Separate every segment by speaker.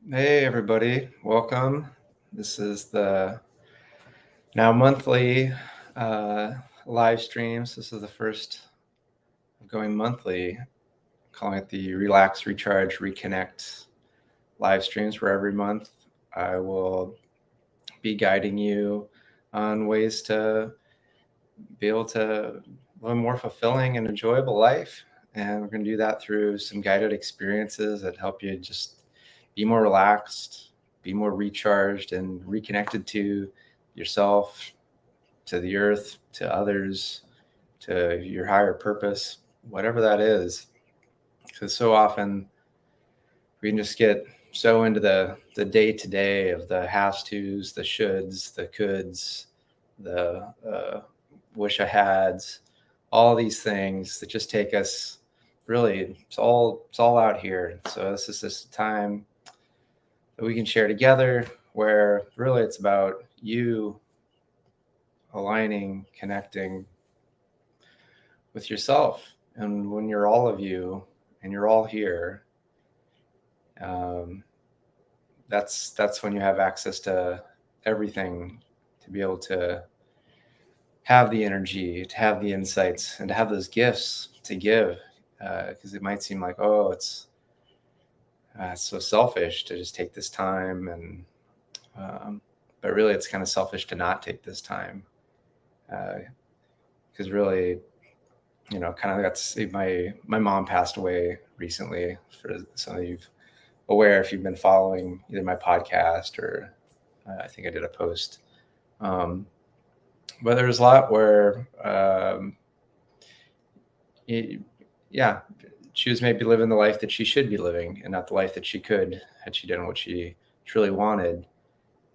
Speaker 1: Hey, everybody, welcome. This is the now monthly uh, live streams. This is the first of going monthly, calling it the Relax, Recharge, Reconnect live streams, where every month I will be guiding you on ways to be able to live a more fulfilling and enjoyable life. And we're going to do that through some guided experiences that help you just be more relaxed, be more recharged, and reconnected to yourself, to the earth, to others, to your higher purpose, whatever that is. Because so often we can just get so into the day to day of the has tos, the shoulds, the coulds, the wish I hads, all these things that just take us. Really, it's all out here. So this is just a time that we can share together, where really it's about you aligning, connecting with yourself. And when you're all of you and you're all here, um, that's when you have access to everything, to be able to have the energy, to have the insights, and to have those gifts to give. Because it might seem like, oh, it's so selfish to just take this time, and but really, it's kind of selfish to not take this time. Because really, kind of got to see my mom passed away recently. For some of you aware, if you've been following either my podcast or I think I did a post. But there's a lot where, yeah, she was maybe living the life that she should be living, and not the life that she could had she done what she truly wanted.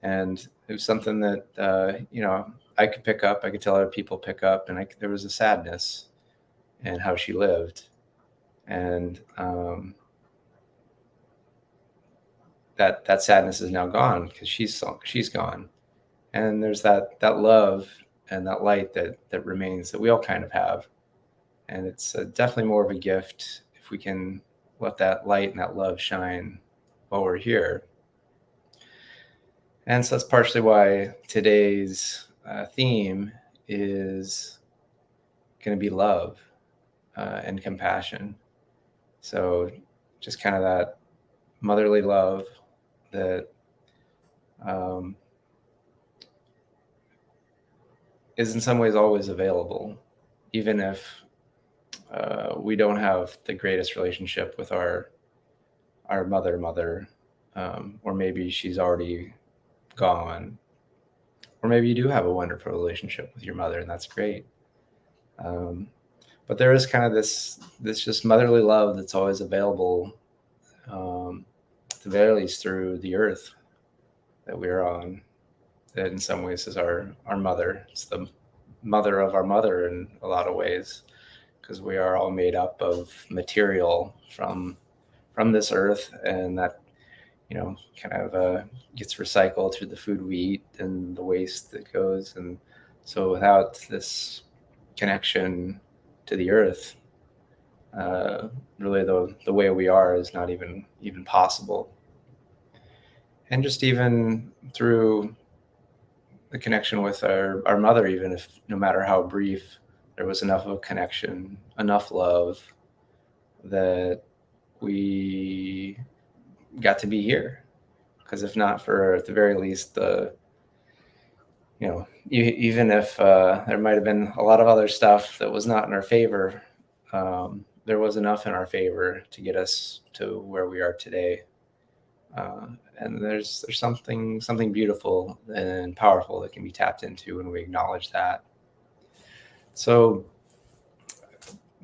Speaker 1: And it was something that I could pick up. I could tell other people pick up, and there was a sadness in how she lived, and that sadness is now gone because she's gone, and there's that love and that light that remains, that we all kind of have, and it's definitely more of a gift if we can let that light and that love shine while we're here. And so that's partially why today's theme is going to be love and compassion. So just kind of that motherly love that is in some ways always available, even if we don't have the greatest relationship with our mother, or maybe she's already gone, or maybe you do have a wonderful relationship with your mother, and that's great. But there is kind of this just motherly love that's always available, at the very least through the earth that we're on. That in some ways is our mother. It's the mother of our mother in a lot of ways, because we are all made up of material from this earth, and that kind of gets recycled through the food we eat and the waste that goes. And so without this connection to the earth, really the way we are is not even possible. And just even through the connection with our mother, even if, no matter how brief, there was enough of a connection, enough love, that we got to be here. Because if not for, at the very least, even if there might have been a lot of other stuff that was not in our favor, there was enough in our favor to get us to where we are today. And there's something beautiful and powerful that can be tapped into when we acknowledge that. So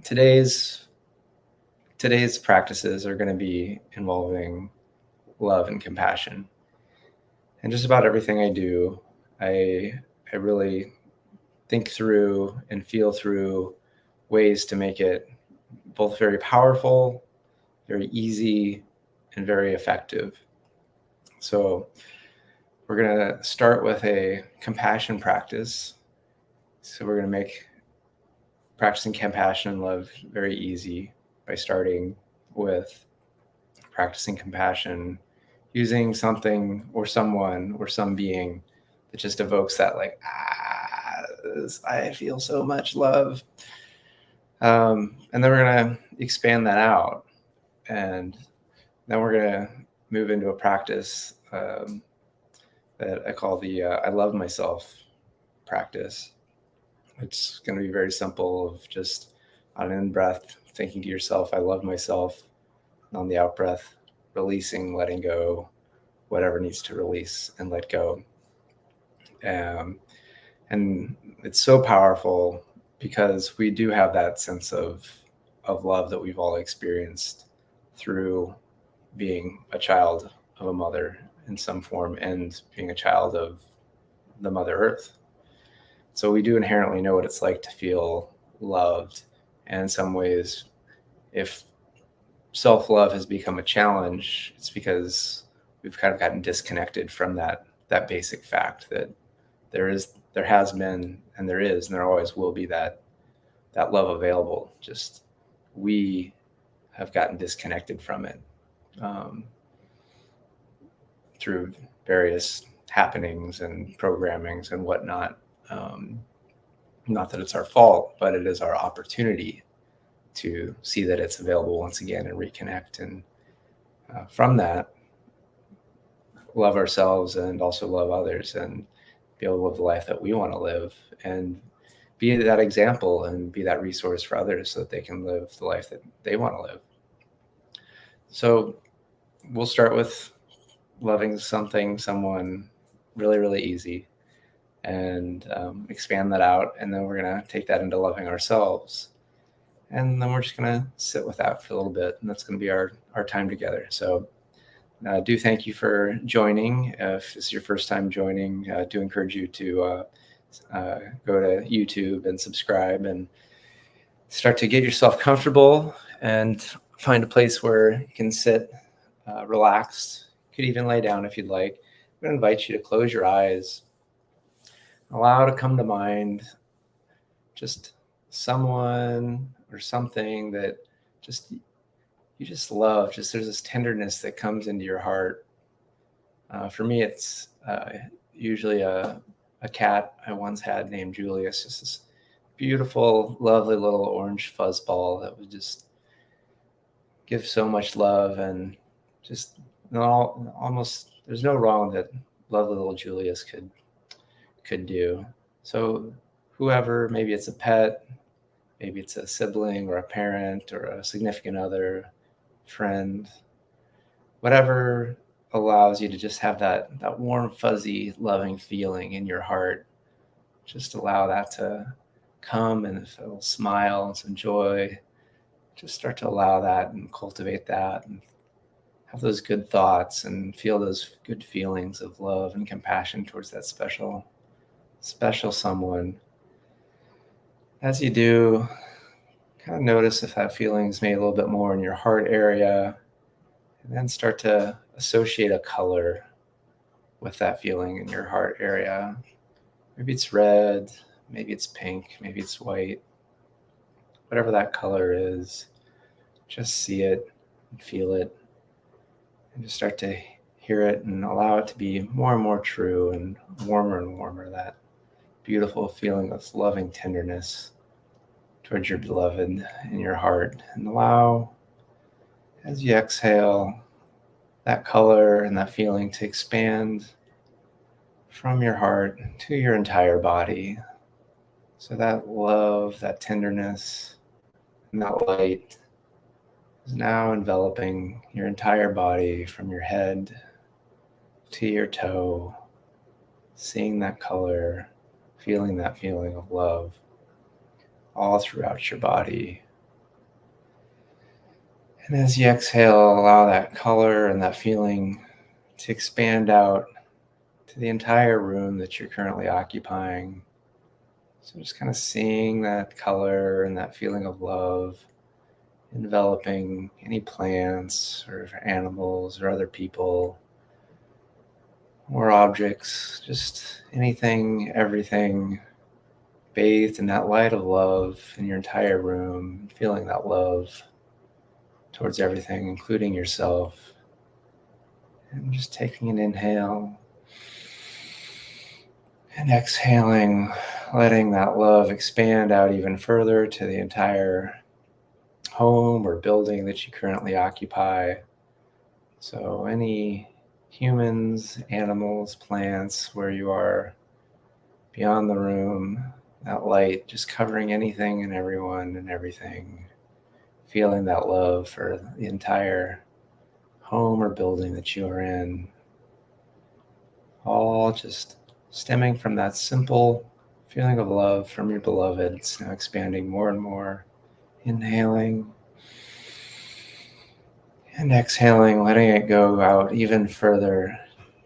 Speaker 1: today's practices are going to be involving love and compassion. And just about everything I do, I really think through and feel through ways to make it both very powerful, very easy, and very effective. So we're going to start with a compassion practice. So we're going to make practicing compassion and love very easy by starting with practicing compassion using something or someone or some being that just evokes that, like, I feel so much love. And then we're going to expand that out. And then we're going to move into a practice that I call the I love myself practice. It's going to be very simple, of just on an in-breath, thinking to yourself, I love myself. And on the out-breath, releasing, letting go, whatever needs to release and let go. And it's so powerful because we do have that sense of love that we've all experienced through being a child of a mother in some form and being a child of the Mother Earth. So we do inherently know what it's like to feel loved. And in some ways, if self-love has become a challenge, it's because we've kind of gotten disconnected from that basic fact that there has been, and there is, and there always will be that love available. Just we have gotten disconnected from it through various happenings and programmings and whatnot. Not that it's our fault, but it is our opportunity to see that it's available once again and reconnect. And from that, love ourselves and also love others and be able to live the life that we want to live and be that example and be that resource for others so that they can live the life that they want to live. So we'll start with loving something, someone really, really easy, and expand that out. And then we're going to take that into loving ourselves. And then we're just going to sit with that for a little bit. And that's going to be our time together. So do thank you for joining. If this is your first time joining, do encourage you to go to YouTube and subscribe and start to get yourself comfortable and find a place where you can sit relaxed. You could even lay down if you'd like. I'm going to invite you to close your eyes. Allow to come to mind just someone or something that you just love. Just there's this tenderness that comes into your heart. For me, it's usually a cat I once had named Julius. Just this beautiful, lovely little orange fuzzball that would just give so much love, and just almost there's no wrong that lovely little Julius could do. So whoever, maybe it's a pet, maybe it's a sibling or a parent or a significant other, friend, whatever allows you to just have that warm, fuzzy, loving feeling in your heart. Just allow that to come, and if it'll smile and some joy, just start to allow that and cultivate that and have those good thoughts and feel those good feelings of love and compassion towards that special someone. As you do, kind of notice if that feeling is maybe a little bit more in your heart area, and then start to associate a color with that feeling in your heart area. Maybe it's red, maybe it's pink, maybe it's white. Whatever that color is, just see it and feel it, and just start to hear it and allow it to be more and more true and warmer, that beautiful feeling of loving tenderness towards your beloved in your heart. And allow, as you exhale, that color and that feeling to expand from your heart to your entire body. So that love, that tenderness, and that light is now enveloping your entire body from your head to your toe, seeing that color, feeling that feeling of love all throughout your body. And as you exhale, allow that color and that feeling to expand out to the entire room that you're currently occupying. So just kind of seeing that color and that feeling of love enveloping any plants or animals or other people or objects, just anything, everything bathed in that light of love in your entire room, feeling that love towards everything, including yourself. And just taking an inhale and exhaling, letting that love expand out even further to the entire home or building that you currently occupy. So, any humans, animals, plants where you are beyond the room, that light just covering anything and everyone and everything, feeling that love for the entire home or building that you are in, all just stemming from that simple feeling of love from your beloved. It's now expanding more and more, inhaling and exhaling, letting it go out even further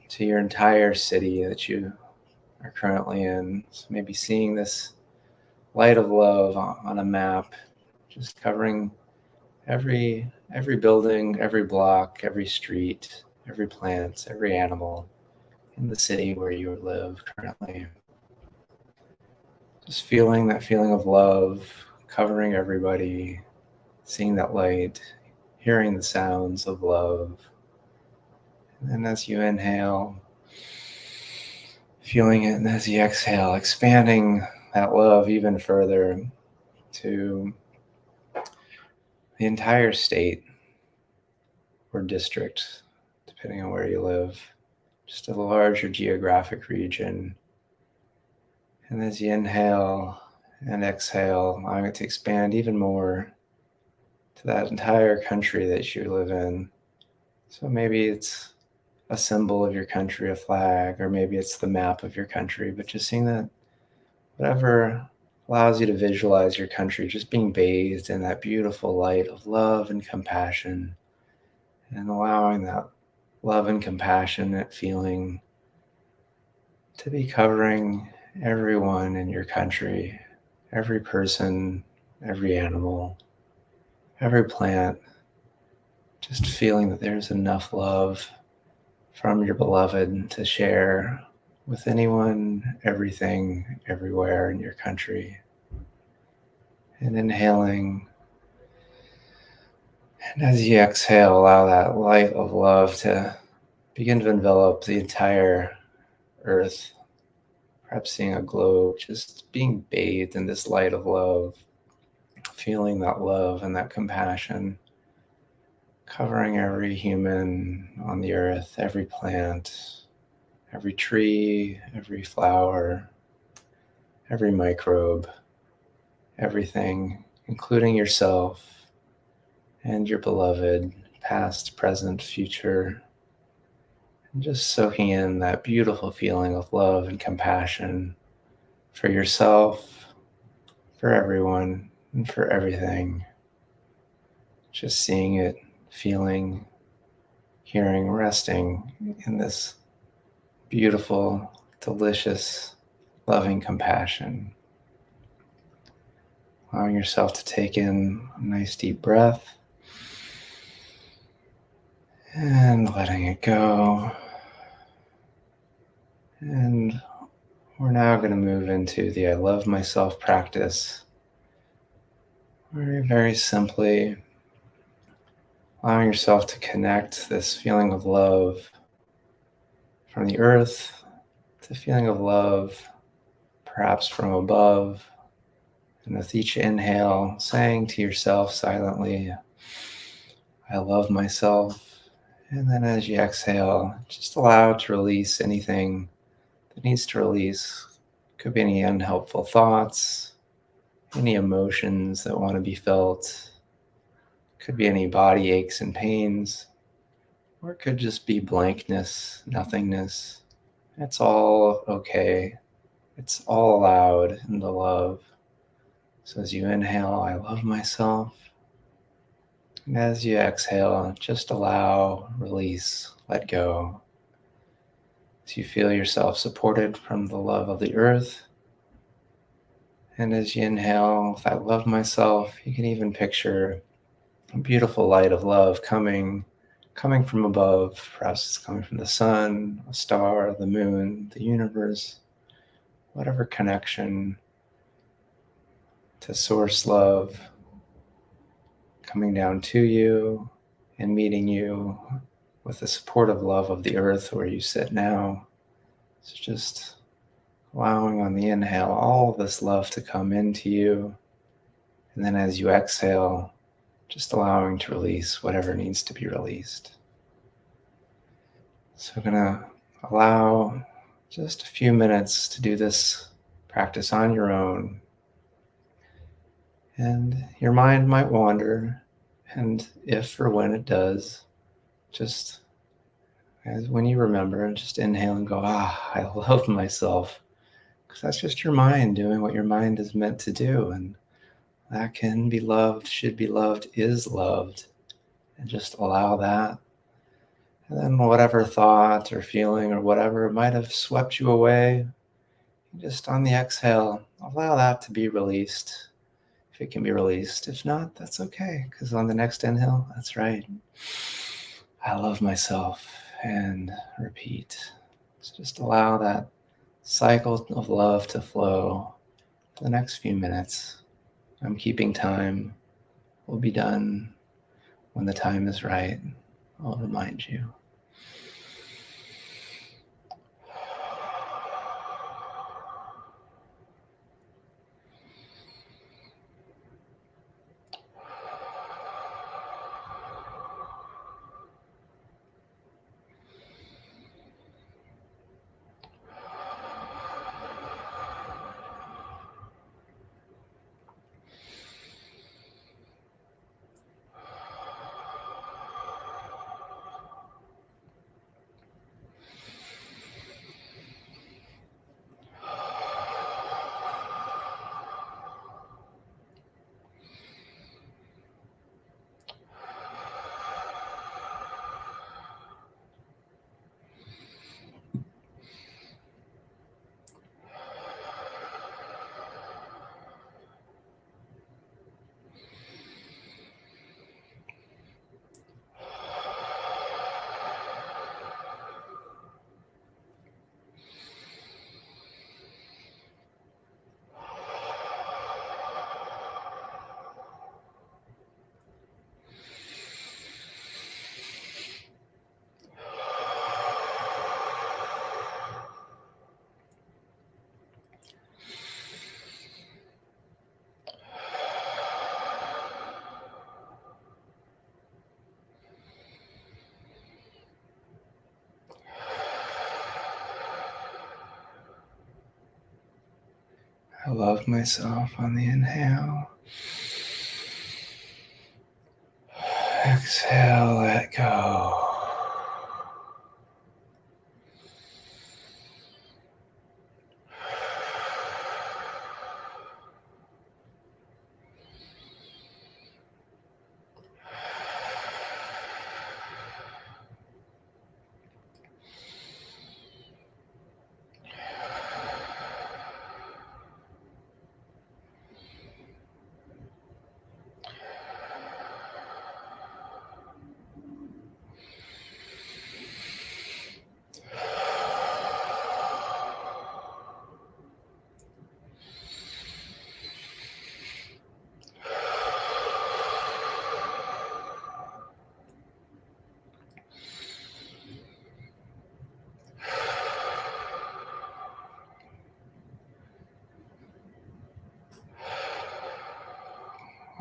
Speaker 1: to your entire city that you are currently in. So maybe seeing this light of love on a map, just covering every building, every block, every street, every plant, every animal in the city where you live currently. Just feeling that feeling of love, covering everybody, seeing that light, hearing the sounds of love. And then as you inhale, feeling it, and as you exhale, expanding that love even further to the entire state or district, depending on where you live, just a larger geographic region. And as you inhale and exhale, allowing it to expand even more to that entire country that you live in. So maybe it's a symbol of your country, a flag, or maybe it's the map of your country, but just seeing that whatever allows you to visualize your country just being bathed in that beautiful light of love and compassion, and allowing that love and compassionate feeling to be covering everyone in your country, every person, every animal, every plant, just feeling that there's enough love from your beloved to share with anyone, everything, everywhere in your country. And inhaling, and as you exhale, allow that light of love to begin to envelop the entire earth, perhaps seeing a globe, just being bathed in this light of love, feeling that love and that compassion, covering every human on the earth, every plant, every tree, every flower, every microbe, everything, including yourself and your beloved, past, present, future, and just soaking in that beautiful feeling of love and compassion for yourself, for everyone, and for everything. Just seeing it, feeling, hearing, resting in this beautiful, delicious, loving compassion. Allowing yourself to take in a nice deep breath and letting it go. And we're now going to move into the I love myself practice, where very simply allowing yourself to connect this feeling of love from the earth to feeling of love perhaps from above. And with each inhale, saying to yourself silently, I love myself. And then as you exhale, just allow to release anything that needs to release. Could be any unhelpful thoughts, any emotions that want to be felt. Could be any body aches and pains, or it could just be blankness, nothingness. It's all okay. It's all allowed in the love. So as you inhale, I love myself. And as you exhale, just allow, release, let go. As you feel yourself supported from the love of the earth. And as you inhale, if I love myself, you can even picture a beautiful light of love coming from above. Perhaps it's coming from the sun, a star, the moon, the universe, whatever connection to source love coming down to you and meeting you with the supportive love of the earth where you sit now. It's just allowing on the inhale all this love to come into you. And then as you exhale, just allowing to release whatever needs to be released. So I'm going to allow just a few minutes to do this practice on your own. And your mind might wander. And if or when it does, just as when you remember, just inhale and go, I love myself. Because that's just your mind doing what your mind is meant to do. And that can be loved, should be loved, is loved. And just allow that. And then whatever thought or feeling or whatever might have swept you away, just on the exhale, allow that to be released. If it can be released. If not, that's okay. Because on the next inhale, that's right. I love myself. And repeat. So just allow that cycle of love to flow for the next few minutes. I'm keeping time. We'll be done when the time is right. I'll remind you. I love myself on the inhale. Exhale, let go.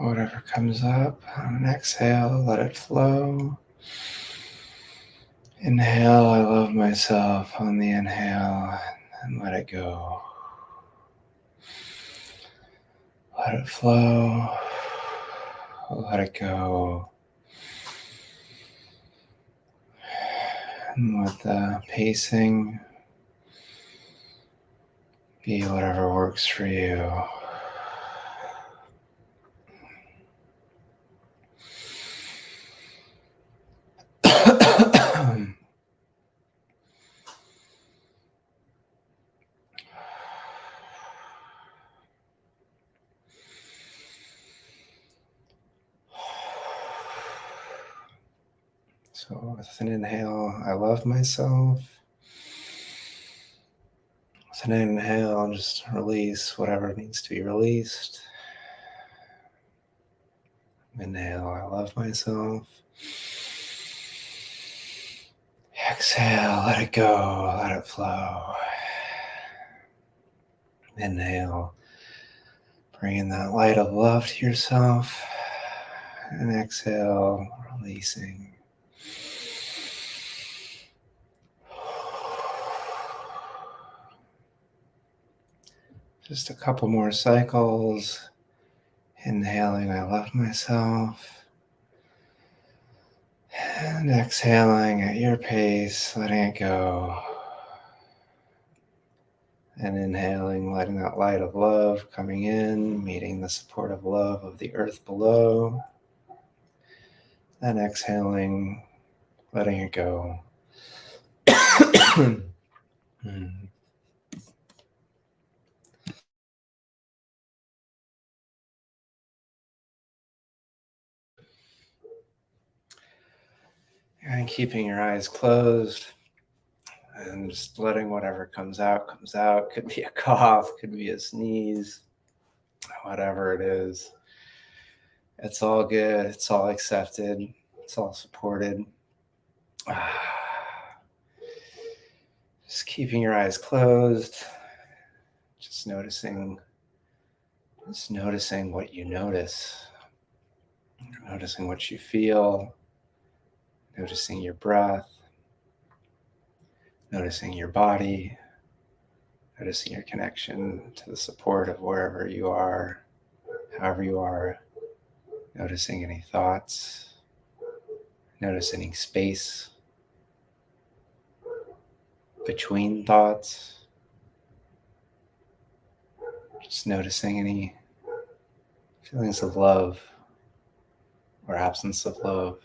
Speaker 1: Whatever comes up on an exhale, let it flow. Inhale, I love myself on the inhale, and let it go. Let it flow. Let it go. And let the pacing be whatever works for you. So with an inhale, I love myself. With an inhale, just release whatever needs to be released. Inhale, I love myself. Exhale, let it go, let it flow. Inhale, bringing that light of love to yourself. And exhale, releasing. Just a couple more cycles. Inhaling, I love myself. And exhaling at your pace, letting it go. And inhaling, letting that light of love coming in, meeting the supportive love of the earth below. And exhaling, letting it go. And keeping your eyes closed and just letting whatever comes out. Could be a cough, could be a sneeze, whatever it is. It's all good. It's all accepted. It's all supported. Just keeping your eyes closed. Just noticing what you notice. Noticing what you feel. Noticing your breath. Noticing your body. Noticing your connection to the support of wherever you are, however you are. Noticing any thoughts. Notice any space between thoughts. Just noticing any feelings of love or absence of love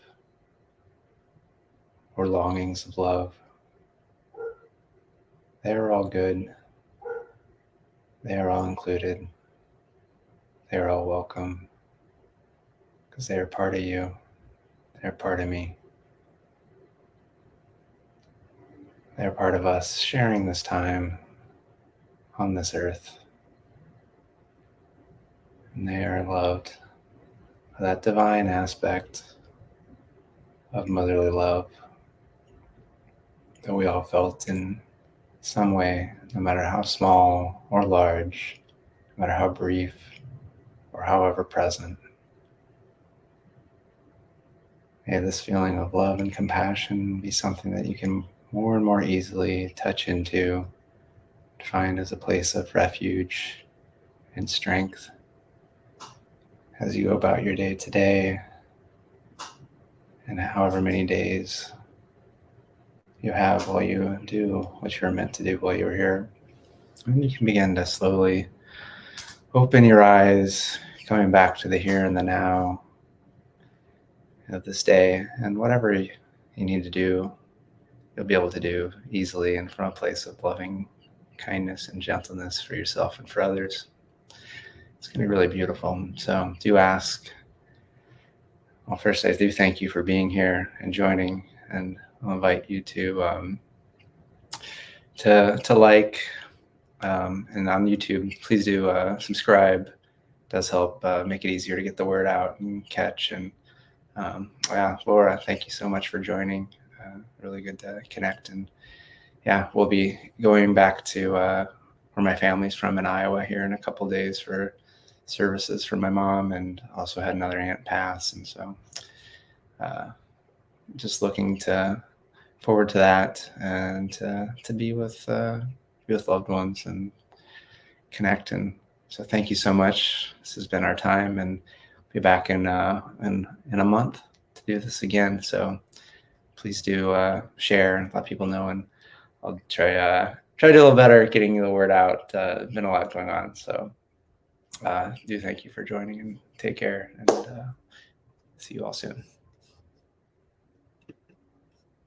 Speaker 1: or longings of love. They are all good. They are all included. They are all welcome because they are part of you. They're part of me. They're part of us sharing this time on this earth. And they are loved by that divine aspect of motherly love that we all felt in some way, no matter how small or large, no matter how brief or however present. May this feeling of love and compassion be something that you can more and more easily touch into, find as a place of refuge and strength as you go about your day to day and however many days you have while you do what you're meant to do while you're here. And you can begin to slowly open your eyes, coming back to the here and the now of this day, and whatever you need to do, you'll be able to do easily and from a place of loving kindness and gentleness for yourself and for others. It's going to be really beautiful. So do ask. Well, first I do thank you for being here and joining, and I'll invite you to like, and on YouTube, please do subscribe. It does help make it easier to get the word out and catch. And Laura, thank you so much for joining. Really good to connect. And yeah, we'll be going back to where my family's from in Iowa here in a couple days for services for my mom, and also had another aunt pass. And so just looking forward to that, and to be with loved ones and connect. And so thank you so much. This has been our time, and be back in a month to do this again. So please do share and let people know, and I'll try to do a little better at getting the word out. Been a lot going on. So do thank you for joining, and take care, and see you all soon.